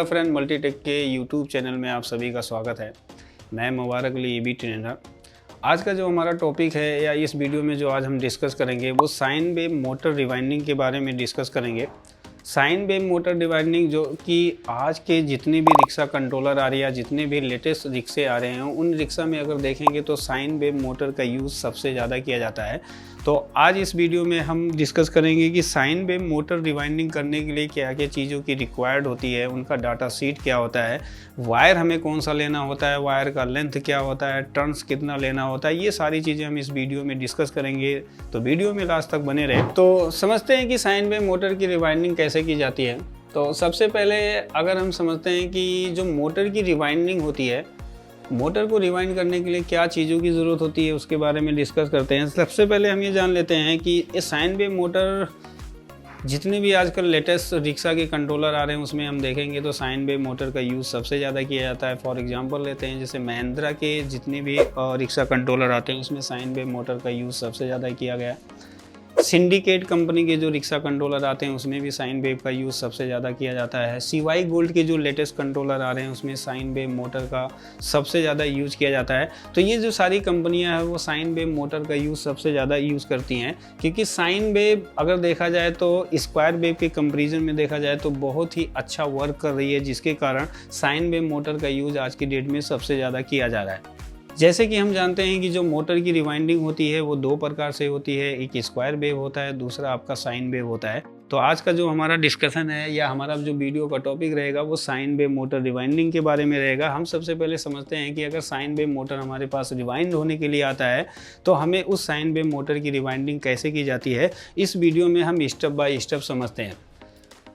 Friend, Multitech के YouTube channel में आप सभी का स्वागत है। मैं मुबारक अली EB ट्रेनर। आज का जो हमारा टॉपिक है या इस वीडियो में जो आज हम डिस्कस करेंगे वो साइन वेव मोटर रिवाइंडिंग के बारे में डिस्कस करेंगे। साइन वेव मोटर रिवाइंडिंग जो कि आज के जितने भी रिक्शा कंट्रोलर आ रही है, जितने भी लेटेस्ट रिक्शे आ रहे हैं, उन रिक्शा में अगर देखेंगे तो साइन वेव मोटर का यूज़ सबसे ज़्यादा किया जाता है। तो आज इस वीडियो में हम डिस्कस करेंगे कि साइन वेव मोटर रिवाइंडिंग करने के लिए क्या क्या चीज़ों की रिक्वायर्ड होती है, उनका डाटा शीट क्या होता है, वायर हमें कौन सा लेना होता है, वायर का लेंथ क्या होता है, टर्न्स कितना लेना होता है, ये सारी चीज़ें हम इस वीडियो में डिस्कस करेंगे। तो वीडियो में लास्ट तक बने रहे। तो समझते हैं कि साइन वेव मोटर की रिवाइंडिंग कैसे की जाती है। तो सबसे पहले अगर हम समझते हैं कि जो मोटर की रिवाइंडिंग होती है, मोटर को रिवाइंड करने के लिए क्या चीज़ों की ज़रूरत होती है उसके बारे में डिस्कस करते हैं। सबसे पहले हम ये जान लेते हैं कि ये साइन वेव मोटर जितने भी आजकल लेटेस्ट रिक्शा के कंट्रोलर आ रहे हैं उसमें हम देखेंगे तो साइन वेव मोटर का यूज़ सबसे ज़्यादा किया जाता है। फॉर एग्जांपल लेते हैं जैसे महिंद्रा के जितने भी रिक्शा कंट्रोलर आते हैं उसमें साइन वेव मोटर का यूज़ सबसे ज़्यादा किया गया है। सिंडिकेट कंपनी के जो रिक्शा कंट्रोलर आते हैं उसमें भी साइन वेव का यूज़ सबसे ज़्यादा किया जाता है। CY गोल्ड के जो लेटेस्ट कंट्रोलर आ रहे हैं उसमें साइन वेव मोटर का सबसे ज़्यादा यूज़ किया जाता है। तो ये जो सारी कंपनियां हैं वो साइन वेव मोटर का यूज़ सबसे ज़्यादा यूज़ करती हैं, क्योंकि साइन वेव अगर देखा जाए तो स्क्वायर वेव के कंपेरिजन में देखा जाए तो बहुत ही अच्छा वर्क कर रही है, जिसके कारण साइन वेव मोटर का यूज़ आज की डेट में सबसे ज़्यादा किया जा रहा है। जैसे कि हम जानते हैं कि जो मोटर की रिवाइंडिंग होती है वो दो प्रकार से होती है, एक स्क्वायर वेव होता है, दूसरा आपका साइन वेव होता है। तो आज का जो हमारा डिस्कशन है या हमारा जो वीडियो का टॉपिक रहेगा वो साइन वेव मोटर रिवाइंडिंग के बारे में रहेगा। हम सबसे पहले समझते हैं कि अगर साइन वेव मोटर हमारे पास रिवाइंड होने के लिए आता है तो हमें उस साइन वेव मोटर की रिवाइंडिंग कैसे की जाती है, इस वीडियो में हम स्टेप बाय स्टेप समझते हैं।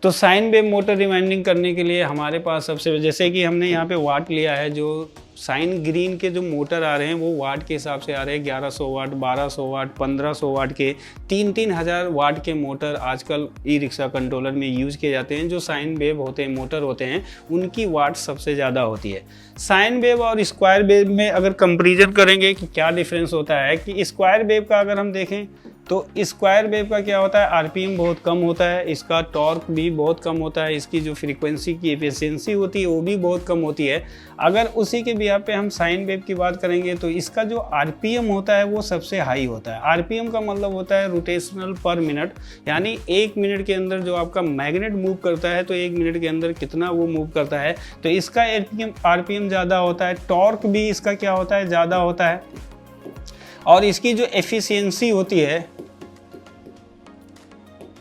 तो साइन वेव मोटर रिवाइंडिंग करने के लिए हमारे पास सबसे जैसे कि हमने यहाँ पे वाट लिया है, जो साइन ग्रीन के जो मोटर आ रहे हैं वो वाट के हिसाब से आ रहे हैं। 1100 वाट, 1200 वाट, 1500 वाट के 3-3 हज़ार वाट के मोटर आजकल ई रिक्शा कंट्रोलर में यूज़ किए जाते हैं। जो साइन वेव होते हैं मोटर होते हैं उनकी वाट सबसे ज़्यादा होती है। साइन वेव और स्क्वायर वेव में अगर कंपेरिजन करेंगे कि क्या डिफरेंस होता है, कि स्क्वायर वेव का अगर हम देखें तो स्क्वायर वेव का क्या होता है, RPM बहुत कम होता है, इसका टॉर्क भी बहुत कम होता है, इसकी जो फ्रीक्वेंसी की एफिशिएंसी होती है वो भी बहुत कम होती है। अगर उसी के बिहाफ पे हम साइन वेव की बात करेंगे तो इसका जो RPM होता है वो सबसे हाई होता है। RPM का मतलब होता है रोटेशनल पर मिनट, यानी 1 मिनट के अंदर जो आपका मैग्नेट मूव करता है तो 1 मिनट के अंदर कितना वो मूव करता है, तो इसका RPM ज़्यादा होता है। टॉर्क भी इसका क्या होता है, ज़्यादा होता है, और इसकी जो एफिशिएंसी होती है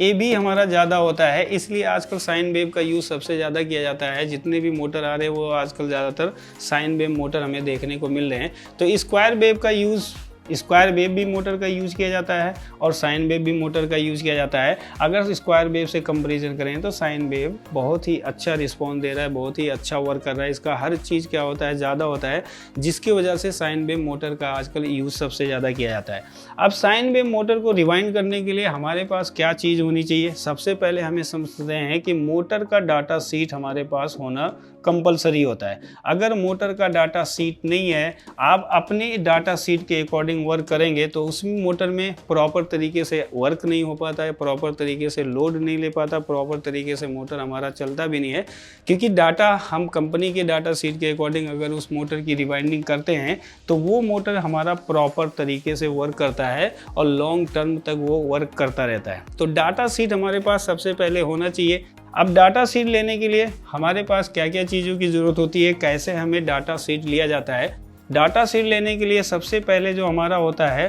ये भी हमारा ज़्यादा होता है। इसलिए आजकल साइन वेव का यूज़ सबसे ज़्यादा किया जाता है। जितने भी मोटर आ रहे हैं वो आजकल ज़्यादातर साइन वेव मोटर हमें देखने को मिल रहे हैं। तो स्क्वायर वेव का यूज़, स्क्वायर वेव भी मोटर का यूज़ किया जाता है और साइन वेव भी मोटर का यूज़ किया जाता है। अगर स्क्वायर वेव से कंपैरिजन करें तो साइन वेव बहुत ही अच्छा रिस्पॉन्स दे रहा है, बहुत ही अच्छा वर्क कर रहा है। इसका हर चीज़ क्या होता है, ज़्यादा होता है, जिसकी वजह से साइन वेव मोटर का आजकल यूज़ सबसे ज़्यादा किया जाता है। अब साइन वेव मोटर को रिवाइंड करने के लिए हमारे पास क्या चीज़ होनी चाहिए, सबसे पहले हमें समझते हैं कि मोटर का डाटा शीट हमारे पास होना कंपलसरी होता है। अगर मोटर का डाटा शीट नहीं है, आप अपने डाटा शीट के अकॉर्डिंग वर्क करेंगे तो उसमें मोटर में प्रॉपर तरीके से वर्क नहीं हो पाता है, प्रॉपर तरीके से लोड नहीं ले पाता, प्रॉपर तरीके से मोटर हमारा चलता भी नहीं है, क्योंकि डाटा हम कंपनी के डाटा शीट के अकॉर्डिंग अगर उस मोटर की रिवाइंडिंग करते हैं तो वो मोटर हमारा प्रॉपर तरीके से वर्क करता है और लॉन्ग टर्म तक वो वर्क करता रहता है। तो डाटा शीट हमारे पास सबसे पहले होना चाहिए। अब डाटा शीट लेने के लिए हमारे पास क्या क्या चीज़ों की ज़रूरत होती है, कैसे हमें डाटा शीट लिया जाता है। डाटा शीट लेने के लिए सबसे पहले जो हमारा होता है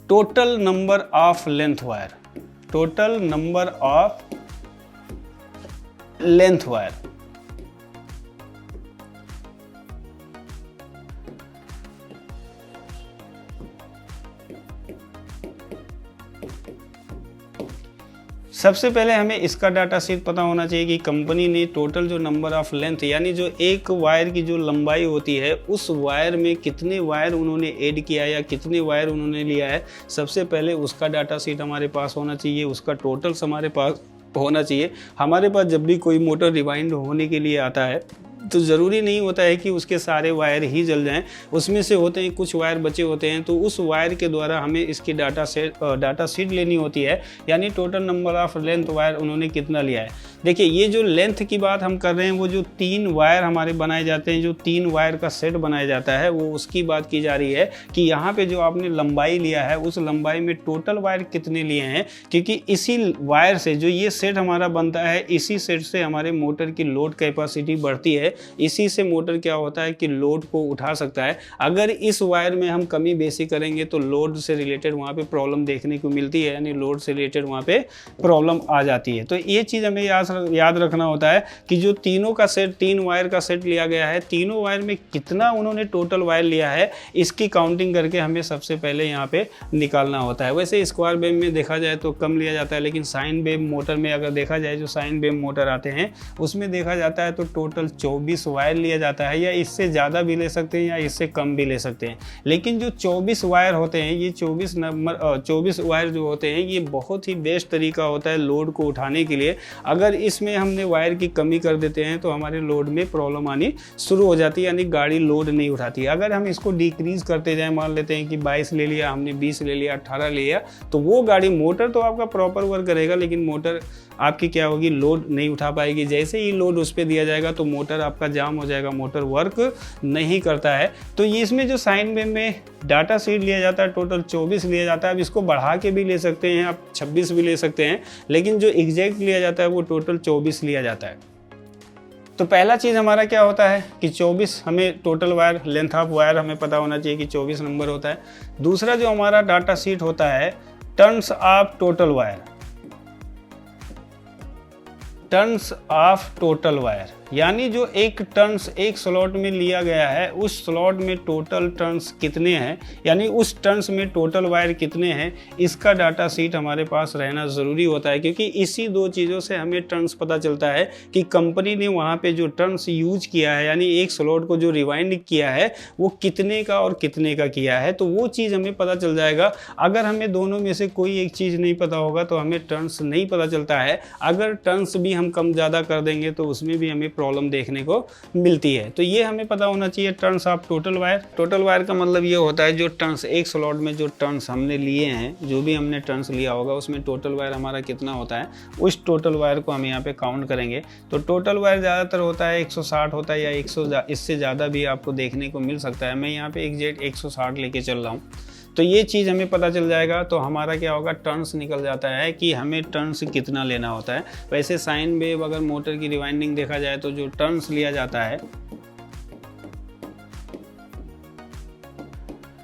total number of length wire, total number of length wire. सबसे पहले हमें इसका डाटा शीट पता होना चाहिए कि कंपनी ने टोटल जो नंबर ऑफ लेंथ, यानी जो एक वायर की जो लंबाई होती है उस वायर में कितने वायर उन्होंने ऐड किया या कितने वायर उन्होंने लिया है, सबसे पहले उसका डाटा शीट हमारे पास होना चाहिए, उसका टोटल्स हमारे पास होना चाहिए। हमारे पास जब भी कोई मोटर रिवाइंड होने के लिए आता है तो ज़रूरी नहीं होता है कि उसके सारे वायर ही जल जाएं, उसमें से होते हैं कुछ वायर बचे होते हैं, तो उस वायर के द्वारा हमें इसकी डाटा शीट लेनी होती है, यानी total number of length wire उन्होंने कितना लिया है। देखिए ये जो लेंथ की बात हम कर रहे हैं, वो जो 3 वायर हमारे बनाए जाते हैं, जो 3 वायर का सेट बनाया जाता है, वो उसकी बात की जा रही है कि यहाँ पे जो आपने लंबाई लिया है उस लंबाई में टोटल वायर कितने लिए हैं, क्योंकि इसी वायर से जो ये सेट हमारा बनता है, इसी सेट से हमारे मोटर की लोड कैपेसिटी बढ़ती है, इसी से मोटर क्या होता है कि लोड को उठा सकता है। अगर इस वायर में हम कमी बेसी करेंगे तो लोड से रिलेटेड वहाँ पे प्रॉब्लम देखने को मिलती है, यानी लोड से रिलेटेड वहाँ पे प्रॉब्लम आ जाती है। तो ये चीज़ हमें याद रखना होता है कि जो तीनों का सेट, 3 वायर का सेट लिया गया है, तीनों वायर में कितना उन्होंने टोटल वायर लिया है, इसकी काउंटिंग करके हमें सबसे पहले यहाँ पे निकालना होता है। वैसे स्क्वायर वेव में देखा जाए तो कम लिया जाता है, लेकिन साइन वेव मोटर में अगर देखा जाए, जो साइन वेव मोटर आते हैं उसमें देखा जाता है तो टोटल 24 वायर लिया जाता है, या इससे ज़्यादा भी ले सकते हैं या इससे कम भी ले सकते हैं। लेकिन जो 24 वायर होते हैं, ये 24 वायर जो होते हैं, ये बहुत ही बेस्ट तरीका होता है लोड को उठाने के लिए। अगर इसमें हमने वायर की कमी कर देते हैं तो हमारे लोड में प्रॉब्लम आनी शुरू हो जाती है, यानी गाड़ी लोड नहीं उठाती। अगर हम इसको डिक्रीज करते जाएं, मान लेते हैं कि 22 ले लिया हमने, 20 ले लिया, 18 ले लिया, तो वो गाड़ी, मोटर तो आपका प्रॉपर वर्क करेगा, लेकिन मोटर आपकी क्या होगी, लोड नहीं उठा पाएगी। जैसे ही लोड उस पर दिया जाएगा तो मोटर आपका जाम हो जाएगा, मोटर वर्क नहीं करता है। तो ये इसमें जो साइन वेव में डाटा शीट लिया जाता है, टोटल 24 लिया जाता है। अब इसको बढ़ा के भी ले सकते हैं, आप 26 भी ले सकते हैं, लेकिन जो एग्जैक्ट लिया जाता है वो टोटल 24 लिया जाता है। तो पहला चीज़ हमारा क्या होता है कि 24 हमें total wire, length of wire हमें पता होना चाहिए कि 24 नंबर होता है। दूसरा जो हमारा डाटा शीट होता है, turns of total wire, turns of total wire, यानी जो एक टर्न्स एक स्लॉट में लिया गया है, उस स्लॉट में टोटल टर्न्स कितने हैं, यानी उस टर्न्स में टोटल वायर कितने हैं, इसका डाटा शीट हमारे पास रहना ज़रूरी होता है। क्योंकि इसी 2 चीज़ों से हमें टर्न्स पता चलता है कि कंपनी ने वहाँ पे जो टर्न्स यूज किया है, यानी एक स्लॉट को जो रिवाइंड किया है, वो कितने का और कितने का किया है, तो वो चीज़ हमें पता चल जाएगा। अगर हमें दोनों में से कोई एक चीज़ नहीं पता होगा तो हमें टर्न्स नहीं पता चलता है। अगर टर्न्स भी हम कम ज़्यादा कर देंगे तो उसमें भी हमें प्रॉब्लम देखने को मिलती है। तो ये हमें पता होना चाहिए turns of total wire. Total wire का मतलब ये होता है जो टर्न्स एक स्लॉट में जो टर्न्स हमने लिए हैं, जो भी हमने टर्न्स लिया होगा उसमें टोटल वायर हमारा कितना होता है, उस टोटल वायर को हम यहाँ पे काउंट करेंगे। तो टोटल वायर ज़्यादातर होता है 160 होता है, या 100 इससे ज़्यादा भी आपको देखने को मिल सकता है। मैं यहाँ पे एग्जैक्ट 160 लेके चल रहा हूँ। तो ये चीज़ हमें पता चल जाएगा, तो हमारा क्या होगा, टर्न्स निकल जाता है कि हमें टर्न्स कितना लेना होता है। वैसे साइन वेव अगर मोटर की रिवाइंडिंग देखा जाए तो जो टर्न्स लिया जाता है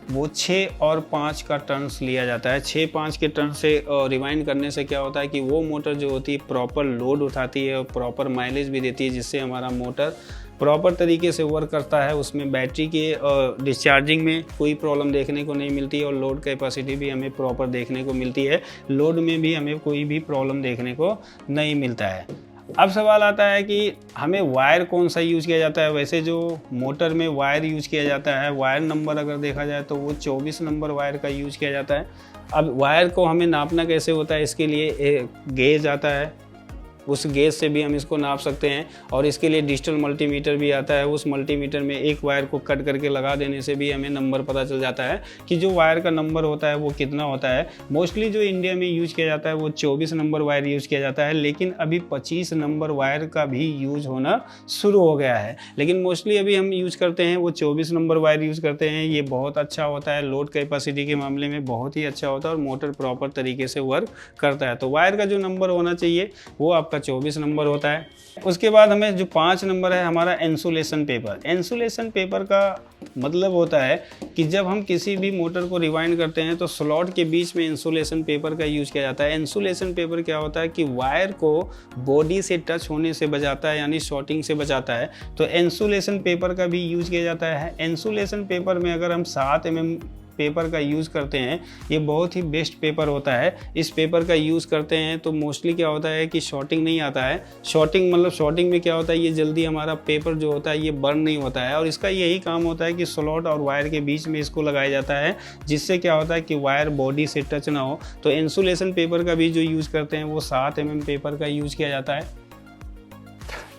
वो 6 और 5 का टर्न्स लिया जाता है। 6-5 के टर्न से रिवाइंड करने से क्या होता है कि वो मोटर जो होती है प्रॉपर लोड उठाती है और प्रॉपर माइलेज भी देती है, जिससे हमारा मोटर प्रॉपर तरीके से वर्क करता है। उसमें बैटरी के डिस्चार्जिंग में कोई प्रॉब्लम देखने को नहीं मिलती है, और लोड कैपेसिटी भी हमें प्रॉपर देखने को मिलती है। लोड में भी हमें कोई भी प्रॉब्लम देखने को नहीं मिलता है। अब सवाल आता है कि हमें वायर कौन सा यूज़ किया जाता है। वैसे जो मोटर में वायर यूज़ किया जाता है, वायर नंबर अगर देखा जाए तो वो 24 नंबर वायर का यूज़ किया जाता है। अब वायर को हमें नापना कैसे होता है, इसके लिए एक गेज आता है, उस गेज से भी हम इसको नाप सकते हैं, और इसके लिए डिजिटल मल्टीमीटर भी आता है। उस मल्टीमीटर में एक वायर को कट करके लगा देने से भी हमें नंबर पता चल जाता है कि जो वायर का नंबर होता है वो कितना होता है। मोस्टली जो इंडिया में यूज किया जाता है वो 24 नंबर वायर यूज किया जाता है, लेकिन अभी 25 नंबर वायर का भी यूज होना शुरू हो गया है। लेकिन मोस्टली अभी हम यूज करते हैं वो 24 नंबर वायर यूज़ करते हैं। ये बहुत अच्छा होता है, लोड कैपेसिटी के मामले में बहुत ही अच्छा होता है, और मोटर प्रॉपर तरीके से वर्क करता है। तो वायर का जो नंबर होना चाहिए वो आपका 24 नंबर होता है। उसके बाद हमें जो 5 नंबर है हमारा इंसुलेशन पेपर। इंसुलेशन पेपर का मतलब होता है कि जब हम किसी भी मोटर को रिवाइंड करते हैं तो स्लॉट के बीच में इंसुलेशन पेपर का यूज किया जाता है। इंसुलेशन पेपर क्या होता है कि वायर को बॉडी से टच होने से बचाता है, यानी शॉर्टिंग से बचाता है। तो इंसुलेशन पेपर का भी यूज किया जाता है। इंसुलेशन पेपर में अगर हम 7 mm पेपर का यूज़ करते हैं, ये बहुत ही बेस्ट पेपर होता है। इस पेपर का यूज़ करते हैं तो मोस्टली क्या होता है कि शॉर्टिंग नहीं आता है। शॉर्टिंग मतलब शॉर्टिंग में क्या होता है, ये जल्दी हमारा पेपर जो होता है ये बर्न नहीं होता है, और इसका यही काम होता है कि स्लॉट और वायर के बीच में इसको लगाया जाता है, जिससे क्या होता है कि वायर बॉडी से टच ना हो। तो इंसुलेशन पेपर का भी जो यूज़ करते हैं वो 7 mm पेपर का यूज़ किया जाता है।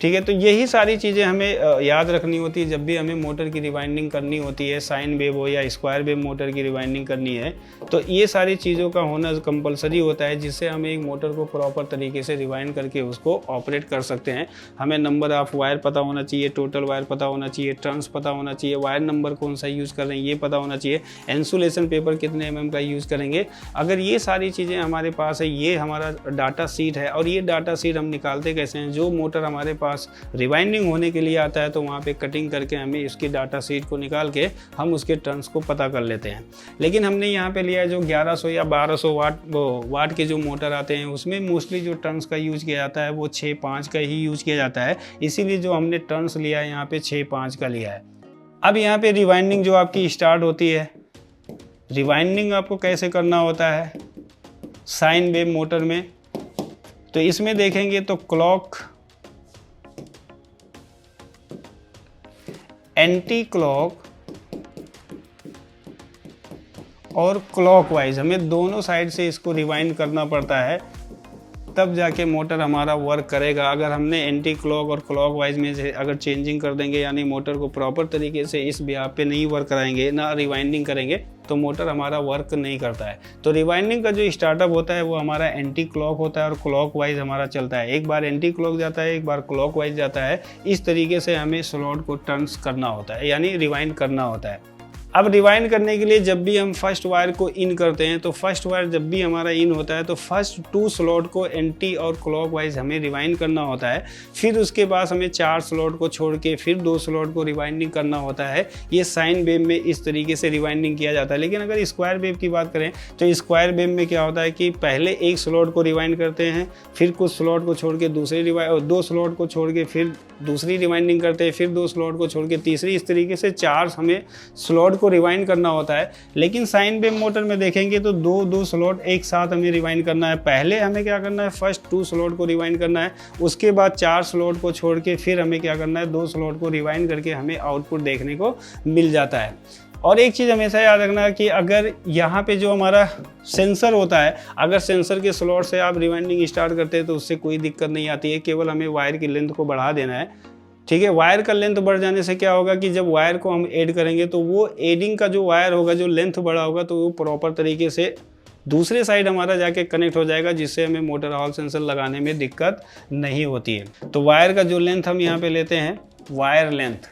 ठीक है। तो यही सारी चीज़ें हमें याद रखनी होती है जब भी हमें मोटर की रिवाइंडिंग करनी होती है, साइन वेव हो या स्क्वायर वेव मोटर की रिवाइंडिंग करनी है, तो ये सारी चीज़ों का होना कंपलसरी होता है, जिससे हम एक मोटर को प्रॉपर तरीके से रिवाइंड करके उसको ऑपरेट कर सकते हैं। हमें नंबर ऑफ वायर पता होना चाहिए, टोटल वायर पता होना चाहिए, टर्न्स पता होना चाहिए, वायर नंबर कौन सा यूज़ कर रहे हैं ये पता होना चाहिए, इंसुलेशन पेपर कितने mm का यूज़ करेंगे। अगर ये सारी चीज़ें हमारे पास है, ये हमारा डाटा शीट है, और ये डाटा शीट हम निकालते कैसे हैं, जो मोटर हमारे पास रिवाइंडिंग होने के लिए आता है तो वहाँ पे कटिंग करके हमें इसकी डाटा शीट को निकाल के हम उसके टर्न्स को पता कर लेते हैं। लेकिन हमने यहाँ पे लिया है जो 1100 या 1200 वाट के जो मोटर आते हैं, उसमें मोस्टली जो टर्न्स का यूज़ किया जाता है वो 6-5 का ही यूज़ किया जाता है, इसीलिए जो हमने टर्न्स लिया है यहाँ पे 6-5 का लिया है। अब यहाँ पे रिवाइंडिंग जो आपकी स्टार्ट होती है, रिवाइंडिंग आपको कैसे करना होता है साइन वेव मोटर में, तो इसमें देखेंगे तो क्लॉक, एंटी क्लॉक और क्लॉकवाइज, हमें दोनों साइड से इसको रिवाइंड करना पड़ता है, तब जाके मोटर हमारा वर्क करेगा। अगर हमने एंटी क्लॉक और क्लॉकवाइज में से अगर चेंजिंग कर देंगे, यानी मोटर को प्रॉपर तरीके से इस बिहाफ पे नहीं वर्क कराएंगे, ना रिवाइंडिंग करेंगे, तो मोटर हमारा वर्क नहीं करता है। तो रिवाइंडिंग का जो स्टार्टअप होता है वो हमारा एंटी क्लॉक होता है और क्लॉकवाइज हमारा चलता है। एक बार एंटी क्लॉक जाता है, एक बार क्लॉकवाइज जाता है। इस तरीके से हमें स्लॉट को टर्न्स करना होता है, यानी रिवाइंड करना होता है। अब रिवाइंड करने के लिए जब भी हम फर्स्ट वायर को इन करते हैं, तो फर्स्ट वायर जब भी हमारा इन होता है तो फर्स्ट 2 स्लॉट को एंटी और क्लॉकवाइज हमें रिवाइंड करना होता है। फिर उसके बाद हमें 4 स्लॉट को छोड़ के फिर 2 स्लॉट को रिवाइंडिंग करना होता है। ये साइन वेव में इस तरीके से रिवाइंडिंग किया जाता है। लेकिन अगर स्क्वायर वेव की बात करें तो स्क्वायर वेव में क्या होता है कि पहले एक स्लॉट को रिवाइंड करते हैं, फिर कुछ स्लॉट को छोड़ के दूसरे 2 स्लॉट को छोड़ के फिर दूसरी रिवाइंडिंग करते हैं, फिर 2 स्लॉट को छोड़ के तीसरी, इस तरीके से 4 हमें स्लॉट को रिवाइंड करना होता है। लेकिन साइन वेव मोटर में देखेंगे तो 2 स्लॉट एक साथ हमें रिवाइंड करना है। पहले हमें क्या करना है, फर्स्ट 2 स्लॉट को रिवाइंड करना है, उसके बाद 4 स्लॉट को छोड़ के फिर हमें क्या करना है, 2 स्लॉट को रिवाइंड करके हमें आउटपुट देखने को मिल जाता है। और एक चीज़ हमेशा याद रखना कि अगर यहाँ पे जो हमारा सेंसर होता है, अगर सेंसर के स्लॉट से आप रिवाइंडिंग स्टार्ट करते हैं तो उससे कोई दिक्कत नहीं आती है, केवल हमें वायर की लेंथ को बढ़ा देना है। ठीक है, वायर का लेंथ बढ़ जाने से क्या होगा कि जब वायर को हम ऐड करेंगे तो वो एडिंग का जो वायर होगा, जो लेंथ बढ़ा होगा, तो वो प्रॉपर तरीके से दूसरे साइड हमारा जाके कनेक्ट हो जाएगा, जिससे हमें मोटर हॉल सेंसर लगाने में दिक्कत नहीं होती है। तो वायर का जो लेंथ हम यहाँ पे लेते हैं, वायर लेंथ,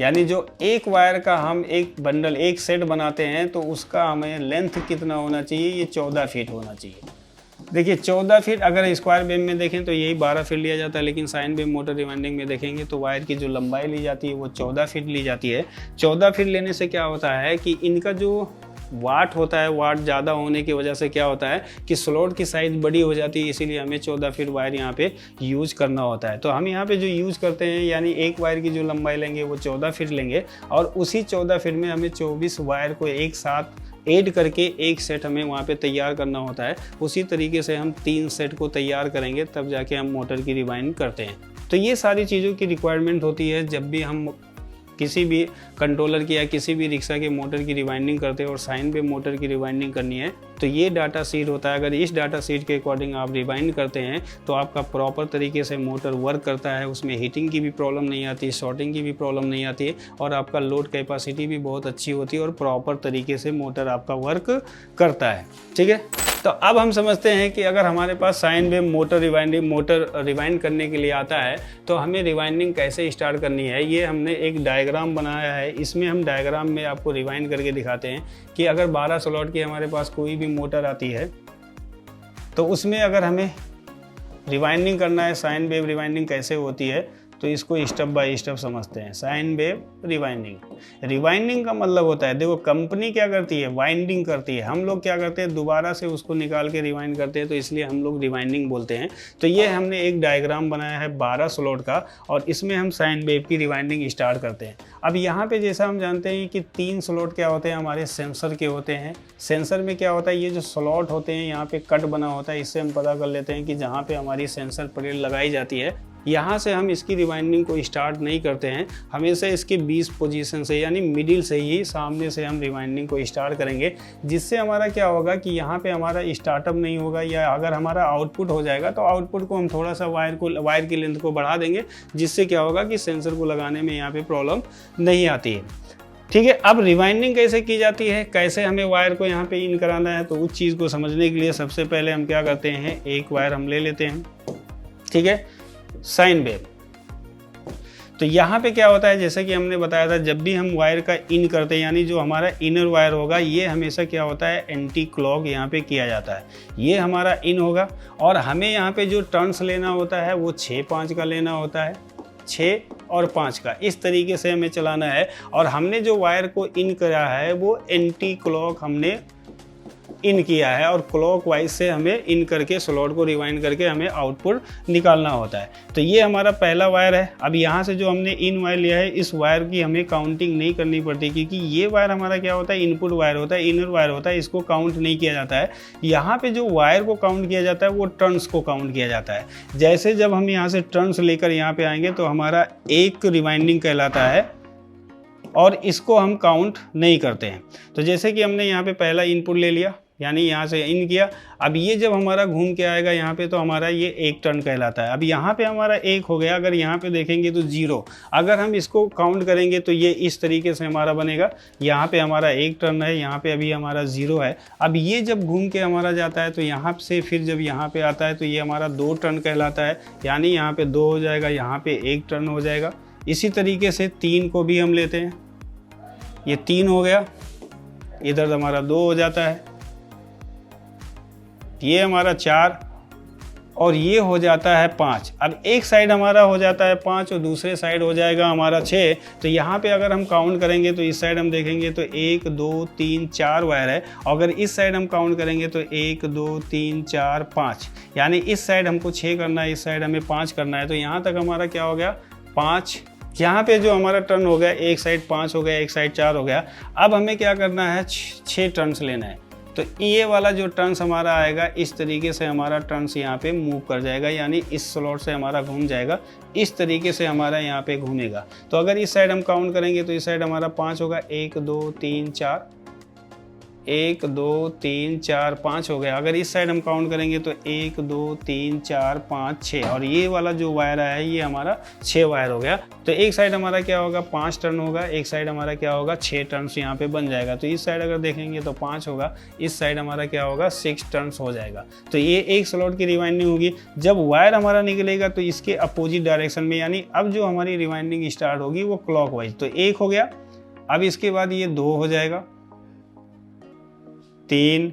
यानी जो एक वायर का हम एक बंडल, एक सेट बनाते हैं, तो उसका हमें लेंथ कितना होना चाहिए, ये 14 फीट होना चाहिए। देखिए 14 फीट, अगर स्क्वायर वेव में देखें तो यही 12 फीट लिया जाता है, लेकिन साइन वेव मोटर रिवाइंडिंग में देखेंगे तो वायर की जो लंबाई ली जाती है वो 14 फीट ली जाती है। 14 फीट लेने से क्या होता है कि इनका जो वाट होता है, वाट ज़्यादा होने की वजह से क्या होता है कि स्लॉट की साइज़ बड़ी हो जाती है, इसीलिए हमें 14 फीट वायर यहाँ पे यूज़ करना होता है। तो हम यहाँ पे जो यूज़ करते हैं, यानी एक वायर की जो लंबाई लेंगे वो 14 फीट लेंगे, और उसी 14 फीट में हमें 24 वायर को एक साथ ऐड करके एक सेट हमें वहाँ पे तैयार करना होता है। उसी तरीके से हम 3 सेट को तैयार करेंगे, तब जाके हम मोटर की रिवाइंड करते हैं। तो ये सारी चीज़ों की रिक्वायरमेंट होती है जब भी हम किसी भी कंट्रोलर की या किसी भी रिक्शा के मोटर की रिवाइंडिंग करते हैं और साइन वेव मोटर की रिवाइंडिंग करनी है, तो ये डाटा शीट होता है। अगर इस डाटा शीट के अकॉर्डिंग आप रिवाइंड करते हैं तो आपका प्रॉपर तरीके से मोटर वर्क करता है, उसमें हीटिंग की भी प्रॉब्लम नहीं आती, शॉर्टिंग की भी प्रॉब्लम नहीं आती है, और आपका लोड कैपेसिटी भी बहुत अच्छी होती है और प्रॉपर तरीके से मोटर आपका वर्क करता है। ठीक है, तो अब हम समझते हैं कि अगर हमारे पास साइन वेव मोटर रिवाइंड करने के लिए आता है तो हमें रिवाइंडिंग कैसे स्टार्ट करनी है। ये हमने एक डायग्राम बनाया है, इसमें हम डायग्राम में आपको रिवाइंड करके दिखाते हैं कि अगर 12 स्लॉट की हमारे पास कोई भी मोटर आती है तो उसमें अगर हमें रिवाइंडिंग करना है, साइन वेव रिवाइंडिंग कैसे होती है, तो इसको स्टेप बाय स्टेप समझते हैं। साइन वेव रिवाइंडिंग का मतलब होता है, देखो कंपनी क्या करती है, वाइंडिंग करती है, हम लोग क्या करते हैं दोबारा से उसको निकाल के रिवाइंड करते हैं, तो इसलिए हम लोग रिवाइंडिंग बोलते हैं। तो ये हमने एक डायग्राम बनाया है 12 स्लॉट का, और इसमें हम साइन वेव की रिवाइंडिंग स्टार्ट करते हैं। अब यहाँ पे जैसा हम जानते हैं कि 3 स्लॉट क्या होते हैं, हमारे सेंसर के होते हैं। सेंसर में क्या होता है, ये जो स्लॉट होते हैं यहाँ पे कट बना होता है, इससे हम पता कर लेते हैं कि जहाँ पे हमारी सेंसर प्लेट लगाई जाती है यहाँ से हम इसकी रिवाइंडिंग को स्टार्ट नहीं करते हैं, हमेशा इसके 20 पोजीशन से यानी मिडिल से ही सामने से हम रिवाइंडिंग को स्टार्ट करेंगे, जिससे हमारा क्या होगा कि यहाँ पे हमारा स्टार्टअप नहीं होगा, या अगर हमारा आउटपुट हो जाएगा तो आउटपुट को हम थोड़ा सा वायर की लेंथ को बढ़ा देंगे, जिससे क्या होगा कि सेंसर को लगाने में यहाँ पे प्रॉब्लम नहीं आती है। ठीक है, अब रिवाइंडिंग कैसे की जाती है, कैसे हमें वायर को यहाँ पे इन कराना है, तो उस चीज़ को समझने के लिए सबसे पहले हम क्या करते हैं, एक वायर हम ले लेते हैं। ठीक है, साइन वेव। तो यहाँ पे क्या होता है, जैसे कि हमने बताया था, जब भी हम वायर का इन करते हैं यानी जो हमारा इनर वायर होगा, ये हमेशा क्या होता है, एंटी क्लॉक यहाँ पे किया जाता है। ये हमारा इन होगा और हमें यहाँ पे जो टर्न्स लेना होता है वो 6-5 का लेना होता है, 6 और 5 का, इस तरीके से हमें चलाना है। और हमने जो वायर को इन करा है वो एंटी क्लॉक हमने इन किया है, और क्लॉक वाइज से हमें इन करके स्लॉट को रिवाइंड करके हमें आउटपुट निकालना होता है। तो ये हमारा पहला वायर है। अब यहाँ से जो हमने इन वायर लिया है, इस वायर की हमें काउंटिंग नहीं करनी पड़ती, क्योंकि ये वायर हमारा क्या होता है, इनपुट वायर होता है, इनर वायर होता है, इसको काउंट नहीं किया जाता है। यहाँ पे जो वायर को काउंट किया जाता है वो टर्न्स को काउंट किया जाता है। जैसे जब हम यहाँ से टर्न्स लेकर यहाँ पे आएंगे तो हमारा एक रिवाइंडिंग कहलाता है, और इसको हम काउंट नहीं करते हैं। तो जैसे कि हमने यहाँ पे पहला इनपुट ले लिया, यानी यहाँ से इन किया, अब ये जब हमारा घूम के आएगा यहाँ पे तो हमारा ये एक टर्न कहलाता है। अब यहाँ पे हमारा एक हो गया, अगर यहाँ पे देखेंगे तो 0, अगर हम इसको काउंट करेंगे तो ये इस तरीके से हमारा बनेगा। यहाँ पे हमारा एक टर्न है, यहाँ पे अभी हमारा 0 है। अब ये जब घूम के हमारा जाता है तो यहाँ से फिर जब यहाँ पे आता है तो ये हमारा 2 टर्न कहलाता है, यानी यहाँ पे 2 हो जाएगा, यहाँ पे 1 टर्न हो जाएगा। इसी तरीके से 3 को भी हम लेते हैं, ये 3 हो गया, इधर हमारा 2 हो जाता है, ये हमारा 4 और ये हो जाता है 5। अब एक साइड हमारा हो जाता है 5 और दूसरे साइड हो जाएगा हमारा 6। तो यहाँ पे अगर हम काउंट करेंगे तो इस साइड हम देखेंगे तो 1 2 3 4 वायर है, अगर इस साइड हम काउंट करेंगे तो 1 2 3 4 5, यानी इस साइड हमको 6 करना है, इस साइड हमें 5 करना है। तो यहाँ तक हमारा क्या हो गया, 5। यहाँ पे जो हमारा टर्न हो गया, एक साइड 5 हो गया, एक साइड 4 हो गया। अब हमें क्या करना है, 6 टर्न्स लेना है। तो ये वाला जो टर्न्स हमारा आएगा, इस तरीके से हमारा टर्न्स यहाँ पे मूव कर जाएगा, यानी इस स्लॉट से हमारा घूम जाएगा, इस तरीके से हमारा यहाँ पे घूमेगा। तो अगर इस साइड हम काउंट करेंगे तो इस साइड हमारा 5 होगा, 1 2 3 4, 1 2 3 4 5 हो गया। अगर इस साइड हम काउंट करेंगे तो 1 2 3 4 5 6, और ये वाला जो वायर आया है ये हमारा 6 वायर हो गया। तो एक साइड हमारा क्या होगा, 5 टर्न होगा, एक साइड हमारा क्या होगा, 6 टर्न्स यहाँ पे बन जाएगा। तो इस साइड अगर देखेंगे तो 5 होगा, इस साइड हमारा क्या होगा, 6 टर्न्स हो जाएगा। तो ये एक स्लॉट की रिवाइंडिंग होगी। जब वायर हमारा निकलेगा तो इसके अपोजिट डायरेक्शन में, यानी अब जो हमारी रिवाइंडिंग स्टार्ट होगी वो क्लॉक वाइज। तो 1 हो गया, अब इसके बाद ये 2 हो जाएगा, 3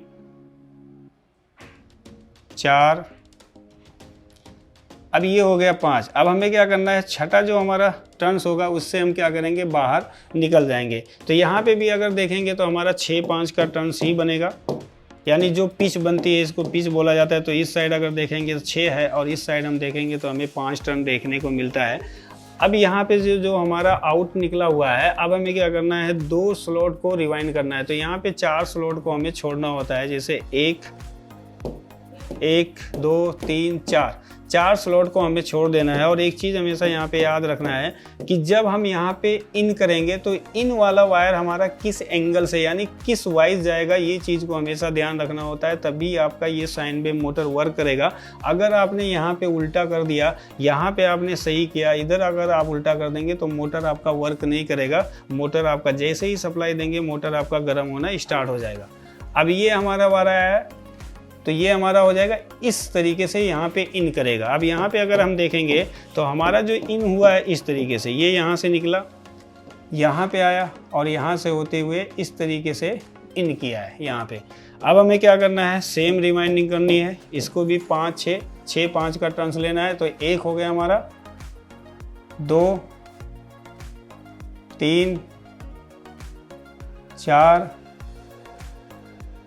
4, अब ये हो गया 5। अब हमें क्या करना है, छठा जो हमारा टर्न्स होगा उससे हम क्या करेंगे, बाहर निकल जाएंगे। तो यहाँ पे भी अगर देखेंगे तो हमारा 6-5 का टर्न्स ही बनेगा, यानी जो पिच बनती है इसको पिच बोला जाता है। तो इस साइड अगर देखेंगे तो 6 है, और इस साइड हम देखेंगे तो हमें 5 टर्न देखने को मिलता है। अब यहाँ पे जो हमारा आउट निकला हुआ है, अब हमें क्या करना है, 2 स्लॉट को रिवाइंड करना है। तो यहाँ पे 4 स्लॉट को हमें छोड़ना होता है, जैसे 1 2 3 4 स्लॉट को हमें छोड़ देना है। और एक चीज़ हमेशा यहाँ पे याद रखना है कि जब हम यहाँ पे इन करेंगे तो इन वाला वायर हमारा किस एंगल से, यानी किस वाइज जाएगा, ये चीज़ को हमेशा ध्यान रखना होता है, तभी आपका ये साइन वेव मोटर वर्क करेगा। अगर आपने यहाँ पे उल्टा कर दिया, यहाँ पे आपने सही किया, इधर अगर आप उल्टा कर देंगे तो मोटर आपका वर्क नहीं करेगा। मोटर आपका जैसे ही सप्लाई देंगे, मोटर आपका गर्म होना स्टार्ट हो जाएगा। अब ये हमारा वाला है, तो ये हमारा हो जाएगा इस तरीके से, यहाँ पे इन करेगा। अब यहाँ पे अगर हम देखेंगे तो हमारा जो इन हुआ है इस तरीके से, ये यहाँ से निकला, यहाँ पे आया, और यहाँ से होते हुए इस तरीके से इन किया है यहाँ पे। अब हमें क्या करना है, सेम रिवाइंडिंग करनी है, इसको भी 5 का टर्न्स लेना है। तो 1 हो गया हमारा, 2 3 4,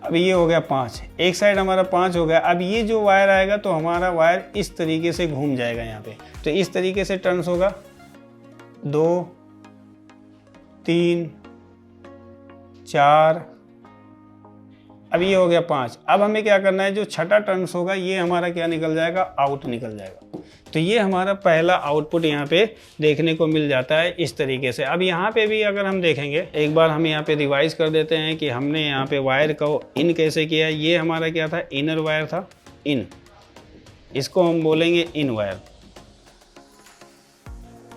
अब ये हो गया 5, एक साइड हमारा 5 हो गया। अब ये जो वायर आएगा तो हमारा वायर इस तरीके से घूम जाएगा यहाँ पे। तो इस तरीके से टर्न्स होगा, 2 3 4, अब ये हो गया 5। अब हमें क्या करना है, जो छठा टर्न्स होगा ये हमारा क्या निकल जाएगा, आउट निकल जाएगा। तो ये हमारा पहला आउटपुट यहाँ पे देखने को मिल जाता है इस तरीके से। अब यहाँ पे भी अगर हम देखेंगे, एक बार हम यहाँ पे रिवाइज कर देते हैं कि हमने यहाँ पे वायर को इन कैसे किया। ये हमारा क्या था, इनर वायर था, इन, इसको हम बोलेंगे इन वायर,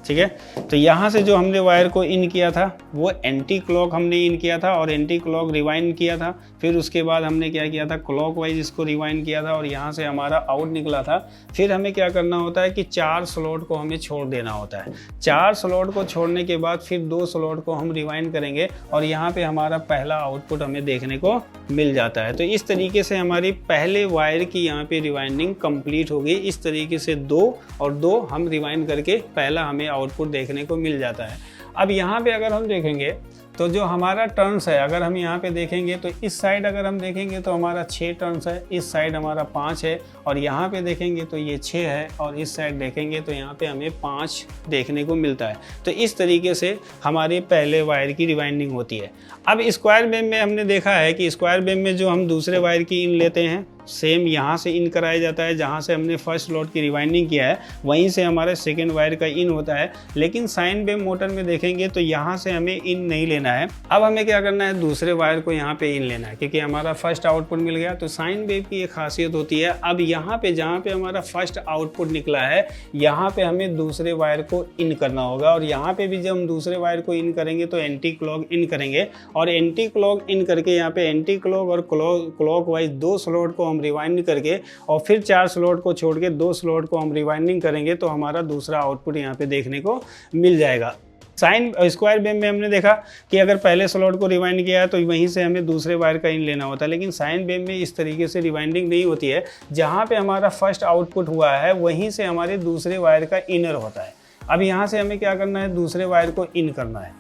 ठीक है। तो यहाँ से जो हमने वायर को इन किया था वो एंटी क्लॉक हमने इन किया था और एंटी क्लॉक रिवाइंड किया था। फिर उसके बाद हमने क्या किया था, क्लॉकवाइज इसको रिवाइंड किया था और यहाँ से हमारा आउट निकला था। फिर हमें क्या करना होता है कि 4 स्लॉट को हमें छोड़ देना होता है। 4 स्लॉट को छोड़ने के बाद फिर 2 स्लॉट को हम रिवाइंड करेंगे और यहाँ पे हमारा पहला आउटपुट हमें देखने को मिल जाता है। तो इस तरीके से हमारी पहले वायर की यहाँ पे रिवाइंडिंग कंप्लीट हो गई। इस तरीके से 2 और 2 हम रिवाइंड करके पहला हमें आउटपुट देखने को मिल जाता है। अब यहाँ पे अगर हम देखेंगे तो जो हमारा टर्न्स है, अगर हम यहाँ पे देखेंगे तो इस साइड अगर हम देखेंगे तो हमारा 6 टर्न्स है, इस साइड हमारा 5 है और यहाँ पे देखेंगे तो ये 6 है और इस साइड देखेंगे तो यहाँ पे हमें 5 देखने को मिलता है। तो इस तरीके से हमारे पहले वायर की रिवाइंडिंग होती है। अब स्क्वायर वेव में हमने देखा है कि स्क्वायर वेव में जो हम दूसरे वायर की इन लेते हैं, सेम यहाँ से इन कराया जाता है, जहाँ से हमने फर्स्ट स्लॉट की रिवाइंडिंग किया है वहीं से हमारे सेकेंड वायर का इन होता है। लेकिन साइन वेव मोटर में देखेंगे तो यहाँ से हमें इन नहीं लेना है। अब हमें क्या करना है, दूसरे वायर को यहाँ पे इन लेना है, क्योंकि हमारा फर्स्ट आउटपुट मिल गया। तो साइन वेव की एक खासियत होती है, अब यहाँ पे जहाँ पे हमारा फर्स्ट आउटपुट निकला है यहाँ पे हमें दूसरे वायर को इन करना होगा और यहाँ पे भी जब हम दूसरे वायर को इन करेंगे तो एंटी क्लॉक इन करेंगे और एंटी क्लॉक इन करके यहाँ पे एंटी क्लॉक और क्लॉक वाइज 2 स्लॉट को हम रिवाइंड करके और फिर 4 स्लॉट को छोड़ के 2 स्लॉट को हम रिवाइंडिंग करेंगे तो हमारा दूसरा आउटपुट यहाँ पे देखने को मिल जाएगा। साइन स्क्वायर वेव में हमने देखा कि अगर पहले स्लॉट को रिवाइंड किया है तो वहीं से हमें दूसरे वायर का इन लेना होता है, लेकिन साइन वेव में इस तरीके से रिवाइंडिंग नहीं होती है। जहाँ पे हमारा फर्स्ट आउटपुट हुआ है वहीं से हमारे दूसरे वायर का इनर होता है। अब यहाँ से हमें क्या करना है, दूसरे वायर को इन करना है।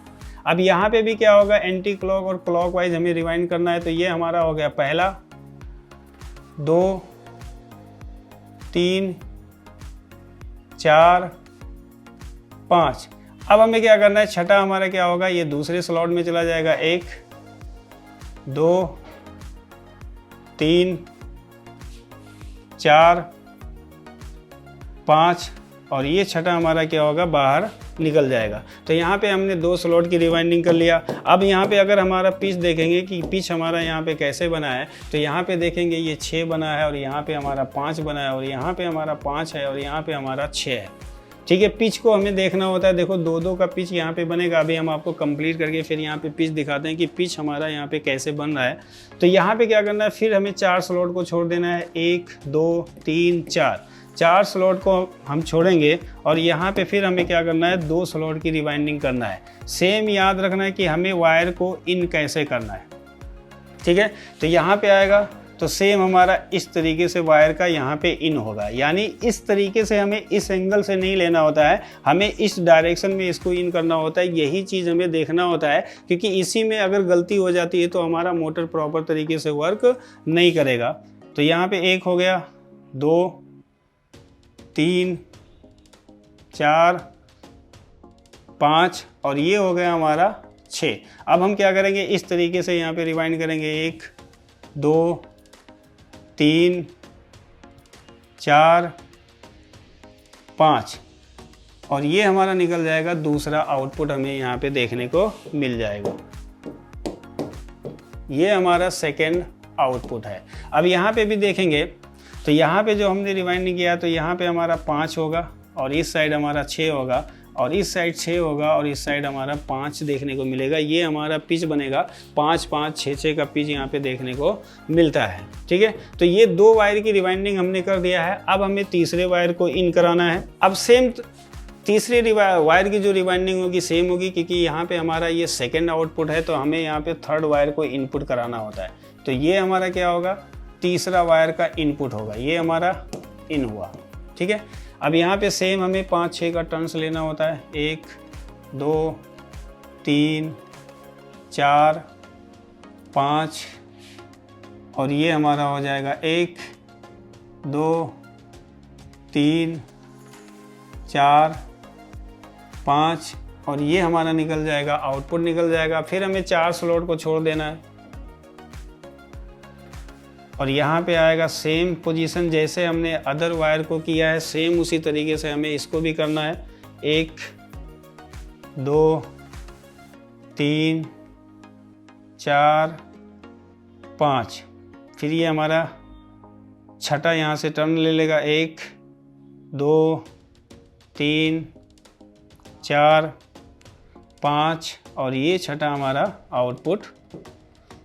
अब यहाँ पे भी क्या होगा, एंटी क्लॉक और क्लॉक वाइज हमें रिवाइंड करना है। तो ये हमारा हो गया पहला, 2, 3, 4, 5। अब हमें क्या करना है, छठा हमारा क्या होगा, ये दूसरे स्लॉट में चला जाएगा। 1, 2, 3, 4, 5 और ये छठा हमारा क्या होगा, बाहर निकल जाएगा। तो यहाँ पे हमने 2 स्लॉट की रिवाइंडिंग कर लिया। अब यहाँ पे अगर हमारा पिच देखेंगे कि पिच हमारा यहाँ पे कैसे बना है, तो यहाँ पे देखेंगे ये 6 बना है और यहाँ पे हमारा 5 बना है और यहाँ पे हमारा 5 है और यहाँ पे हमारा 6 है, ठीक है। पिच को हमें देखना होता है। देखो 2-2 का पिच यहाँ पे बनेगा। अभी हम आपको कंप्लीट करके फिर यहाँ पे पिच दिखाते हैं कि पिच हमारा यहाँ पे कैसे बन रहा है। तो यहाँ पे क्या करना है, फिर हमें 4 स्लॉट को छोड़ देना है। 1, 2, 3, 4 स्लॉट को हम छोड़ेंगे और यहाँ पे फिर हमें क्या करना है, 2 स्लॉट की रिवाइंडिंग करना है। सेम याद रखना है कि हमें वायर को इन कैसे करना है, ठीक है। तो यहाँ पे आएगा तो सेम हमारा इस तरीके से वायर का यहाँ पे इन होगा, यानी इस तरीके से हमें इस एंगल से नहीं लेना होता है, हमें इस डायरेक्शन में इसको इन करना होता है। यही चीज़ हमें देखना होता है, क्योंकि इसी में अगर गलती हो जाती है तो हमारा मोटर प्रॉपर तरीके से वर्क नहीं करेगा। तो यहाँ पे 1 हो गया, 2, 3, 4, 5 और ये हो गया हमारा 6। अब हम क्या करेंगे, इस तरीके से यहाँ पे रिवाइंड करेंगे। 1, 2, 3, 4, 5 और ये हमारा निकल जाएगा। दूसरा आउटपुट हमें यहाँ पे देखने को मिल जाएगा। ये हमारा सेकेंड आउटपुट है। अब यहाँ पे भी देखेंगे तो यहाँ पे जो हमने रिवाइंड किया तो यहाँ पे हमारा 5 होगा और इस साइड हमारा 6 होगा और इस साइड 6 होगा और इस साइड हमारा 5 देखने को मिलेगा। ये हमारा पिच बनेगा। 5, 5, 6, 6 का पिच यहाँ पे देखने को मिलता है, ठीक है। तो ये 2 वायर की रिवाइंडिंग हमने कर दिया है। अब हमें तीसरे वायर को इन कराना है। अब सेम तीसरी वायर की जो रिवाइंडिंग होगी सेम होगी, क्योंकि यहाँ पे हमारा ये सेकेंड आउटपुट है तो हमें यहाँ पे थर्ड वायर को इनपुट कराना होता है। तो ये हमारा क्या होगा, तीसरा वायर का इनपुट होगा। ये हमारा इन हुआ, ठीक है। अब यहाँ पे सेम हमें 5-6 का टर्न्स लेना होता है। 1, 2, 3, 4, 5 और ये हमारा हो जाएगा 1, 2, 3, 4, 5 और ये हमारा निकल जाएगा, आउटपुट निकल जाएगा। फिर हमें 4 स्लॉट को छोड़ देना है। और यहाँ पे आएगा सेम पोजीशन जैसे हमने अदर वायर को किया है, सेम उसी तरीके से हमें इसको भी करना है। 1 2 3 4 5, फिर ये हमारा छठा यहाँ से टर्न ले लेगा। 1 2 3 4 5 और ये छठा हमारा आउटपुट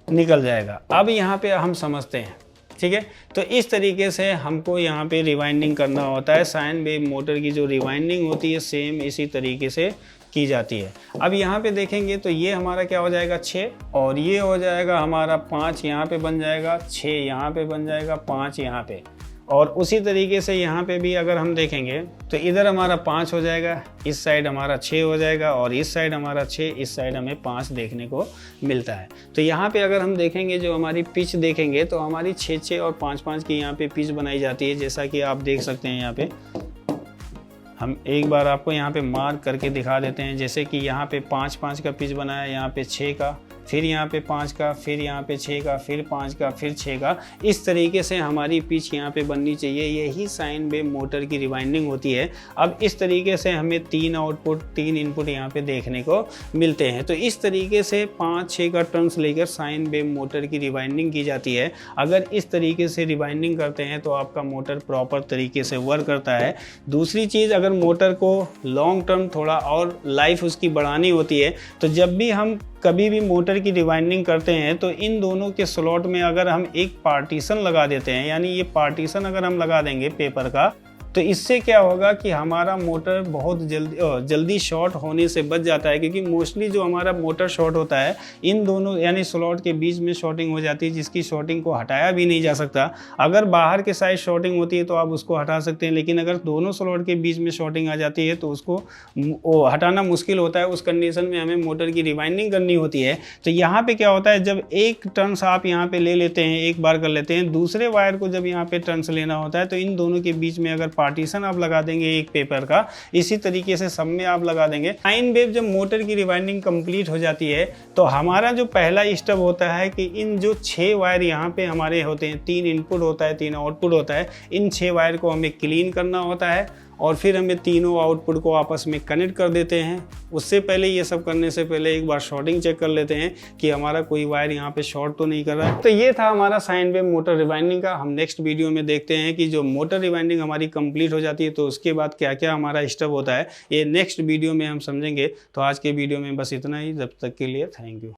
निकल जाएगा। अब यहाँ पे हम समझते हैं, ठीक है। तो इस तरीके से हमको यहाँ पे रिवाइंडिंग करना होता है। साइन वेव मोटर की जो रिवाइंडिंग होती है सेम इसी तरीके से की जाती है। अब यहाँ पे देखेंगे तो ये हमारा क्या हो जाएगा 6 और ये हो जाएगा हमारा 5 यहाँ पे बन जाएगा, 6 यहाँ पे बन जाएगा, 5 यहाँ पे। और उसी तरीके से यहाँ पे भी अगर हम देखेंगे तो इधर हमारा 5 हो जाएगा, इस साइड हमारा 6 हो जाएगा और इस साइड हमारा 6, इस साइड हमें 5 देखने को मिलता है। तो यहाँ पे अगर हम देखेंगे जो हमारी पिच देखेंगे तो हमारी 6-6 और 5-5 की यहाँ पे पिच बनाई जाती है, जैसा कि आप देख सकते हैं। यहाँ पे हम एक बार आपको यहाँ पे मार्क करके दिखा देते हैं, जैसे कि यहाँ पे 5-5 का पिच बनाया, यहाँ पे 6 का, फिर यहाँ पे 5 का, फिर यहाँ पे 6 का, फिर 5 का, फिर 6 का। इस तरीके से हमारी पिच यहाँ पे बननी चाहिए। यही साइन वेव मोटर की रिवाइंडिंग होती है। अब इस तरीके से हमें 3 आउटपुट 3 इनपुट यहाँ पे देखने को मिलते हैं। तो इस तरीके से 5-6 का टर्न्स लेकर साइन वेव मोटर की रिवाइंडिंग की जाती है। अगर इस तरीके से रिवाइंडिंग करते हैं तो आपका मोटर प्रॉपर तरीके से वर्क करता है। दूसरी चीज़, अगर मोटर को लॉन्ग टर्म थोड़ा और लाइफ उसकी बढ़ानी होती है तो जब भी हम कभी भी मोटर की रिवाइंडिंग करते हैं तो इन दोनों के स्लॉट में अगर हम एक पार्टीशन लगा देते हैं, यानी ये पार्टीशन अगर हम लगा देंगे पेपर का, तो इससे क्या होगा कि हमारा मोटर बहुत जल्दी शॉर्ट होने से बच जाता है। क्योंकि मोस्टली जो हमारा मोटर शॉर्ट होता है इन दोनों यानी स्लॉट के बीच में शॉर्टिंग हो जाती है, जिसकी शॉर्टिंग को हटाया भी नहीं जा सकता। अगर बाहर के साइड शॉर्टिंग होती है तो आप उसको हटा सकते हैं, लेकिन अगर दोनों स्लॉट के बीच में शॉर्टिंग आ जाती है तो उसको हटाना मुश्किल होता है। उस कंडीशन में हमें मोटर की रिवाइंडिंग करनी होती है। तो यहाँ पर क्या होता है, जब एक टर्न्स आप यहाँ पर ले लेते हैं, एक बार कर लेते हैं, दूसरे वायर को जब यहाँ पर टर्न्स लेना होता है तो इन दोनों के बीच में अगर पार्टीशन आप लगा देंगे एक पेपर का, इसी तरीके से सब में आप लगा देंगे। साइन वेव जब मोटर की रिवाइंडिंग कंप्लीट हो जाती है तो हमारा जो पहला स्टेप होता है कि इन जो 6 वायर यहाँ पे हमारे होते हैं, 3 इनपुट होता है 3 आउटपुट होता है, इन 6 वायर को हमें क्लीन करना होता है और फिर हमें तीनों आउटपुट को आपस में कनेक्ट कर देते हैं। उससे पहले, ये सब करने से पहले एक बार शॉर्टिंग चेक कर लेते हैं कि हमारा कोई वायर यहाँ पे शॉर्ट तो नहीं कर रहा है। तो ये था हमारा साइन वेव मोटर रिवाइंडिंग का। हम नेक्स्ट वीडियो में देखते हैं कि जो मोटर रिवाइंडिंग हमारी कंप्लीट हो जाती है तो उसके बाद क्या क्या हमारा स्टेप होता है, ये नेक्स्ट वीडियो में हम समझेंगे। तो आज के वीडियो में बस इतना ही। जब तक के लिए थैंक यू।